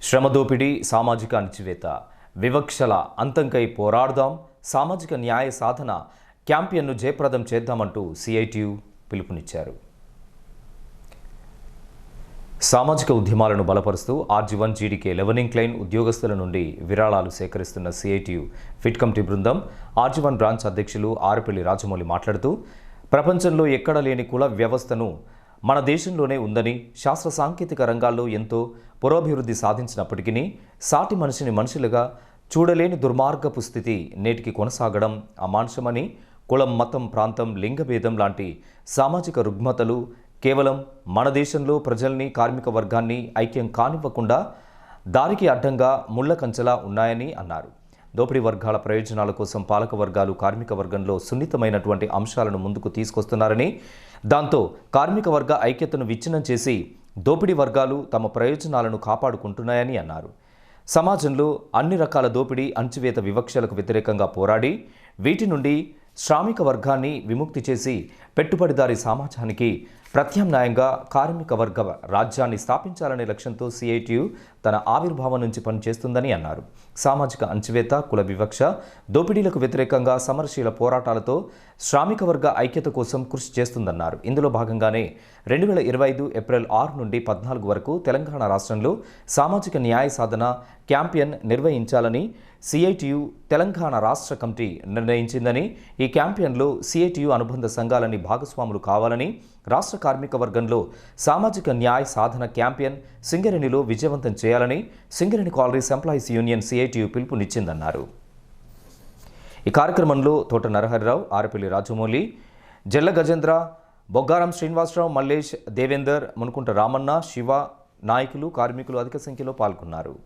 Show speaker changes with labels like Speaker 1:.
Speaker 1: శ్రమ దోపిడీ, సామాజిక అణచివేత, వివక్షల అంతంకై పోరాడదాం, సామాజిక న్యాయ సాధన క్యాంపెయిన్ను జయప్రదం చేద్దామంటూ సిఐటియు పిలుపునిచ్చారు. సామాజిక ఉద్యమాలను బలపరుస్తూ RG1 GDK లెవెనింగ్ క్లైన్ ఉద్యోగస్తుల నుండి విరాళాలు సేకరిస్తున్న సిఐటియు ఫిట్ కమిటీ బృందం RG1 బ్రాంచ్ అధ్యక్షులు ఆరుపల్లి రాజమౌళి మాట్లాడుతూ, ప్రపంచంలో ఎక్కడ లేని కుల వ్యవస్థను మన దేశంలోనే ఉందని, శాస్త్ర సాంకేతిక రంగాల్లో ఎంతో పురోభివృద్ధి సాధించినప్పటికీ సాటి మనిషిని మనుషులుగా చూడలేని దుర్మార్గపు స్థితి నేటికి కొనసాగడం అమానుషమని, కులం, మతం, ప్రాంతం, లింగభేదం లాంటి సామాజిక రుగ్మతలు కేవలం మన దేశంలో ప్రజల్ని, కార్మిక వర్గాన్ని ఐక్యం కానివ్వకుండా దారికి అడ్డంగా ముళ్ళ కంచెలా ఉన్నాయని అన్నారు. దోపిడీ వర్గాల ప్రయోజనాల కోసం పాలక వర్గాలు కార్మిక వర్గంలో సున్నితమైనటువంటి అంశాలను ముందుకు తీసుకొస్తున్నారని, దాంతో కార్మిక వర్గ ఐక్యతను విచ్ఛిన్నం చేసి దోపిడీ వర్గాలు తమ ప్రయోజనాలను కాపాడుకుంటున్నాయని అన్నారు. సమాజంలో అన్ని రకాల దోపిడీ, అణచివేత, వివక్షలకు వ్యతిరేకంగా పోరాడి వీటి నుండి శ్రామిక వర్గాన్ని విముక్తి చేసి పెట్టుబడిదారీ సమాజానికి ప్రత్యామ్నాయంగా కార్మిక వర్గ రాజ్యాన్ని స్థాపించాలనే లక్ష్యంతో సిఐటియు తన ఆవిర్భావం నుంచి పనిచేస్తుందని అన్నారు. సామాజిక అణచివేత, కుల వివక్ష, దోపిడీలకు వ్యతిరేకంగా సమరశీల పోరాటాలతో శ్రామిక వర్గ ఐక్యత కోసం కృషి చేస్తుందన్నారు. ఇందులో భాగంగానే 2025 ఏప్రిల్ 6 నుండి 14 వరకు తెలంగాణ రాష్ట్రంలో సామాజిక న్యాయ సాధన క్యాంపెయిన్ నిర్వహించాలని సిఐటియు తెలంగాణ రాష్ట్ర కమిటీ నిర్ణయించిందని, ఈ క్యాంపెయిన్లో సిఐటియు అనుబంధ సంఘాలని భాగస్వాములు కావాలని, రాష్ట్ర కార్మిక వర్గంలో సామాజిక న్యాయ సాధన క్యాంపెయిన్ సింగరేణిలో విజయవంతం చేయాలని Singareni collieries employees union CITU పిలుపునిచ్చిందన్నారు. ఈ కార్యక్రమంలో తోట నరహరిరావు, ఆరుపల్లి రాజమౌళి, జల్ల గజేంద్ర, బొగ్గారం శ్రీనివాసరావు, మల్లేష్, దేవేందర్, మునుకుంట రామన్న, శివ, నాయకులు, కార్మికులు అధిక సంఖ్యలో పాల్గొన్నారు.